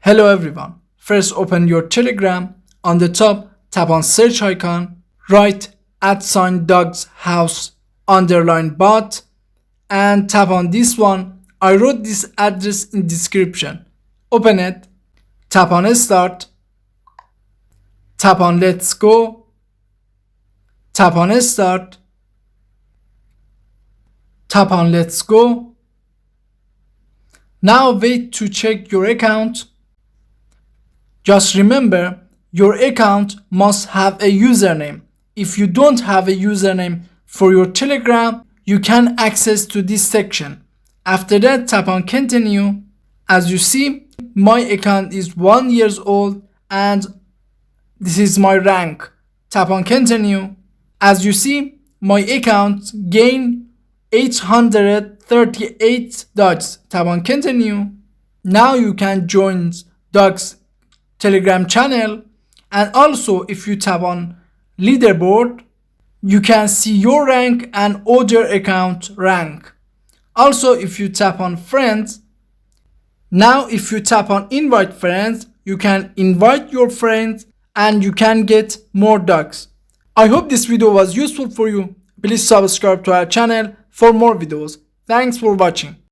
Hello everyone. First open your Telegram. On the top, tap on search icon, write @dogs house _bot and tap on this one. I wrote this address in description. Open it, tap on start, tap on let's go, tap on start, tap on let's go. Now wait to check your account. Just remember, your account must have a username. If you don't have a username for your Telegram, you can access to this section. After that, tap on continue. As you see, my account is 1 year old and this is my rank. Tap on continue. As you see, my account gained 838 dogs. Tap on continue. Now you can join dogs Telegram channel, and also if you tap on leaderboard, you can see your rank and other account rank. Also, if you tap on friends, now if you tap on invite friends, you can invite your friends and you can get more dogs. I hope this video was useful for you. Please subscribe to our channel for more videos. Thanks for watching.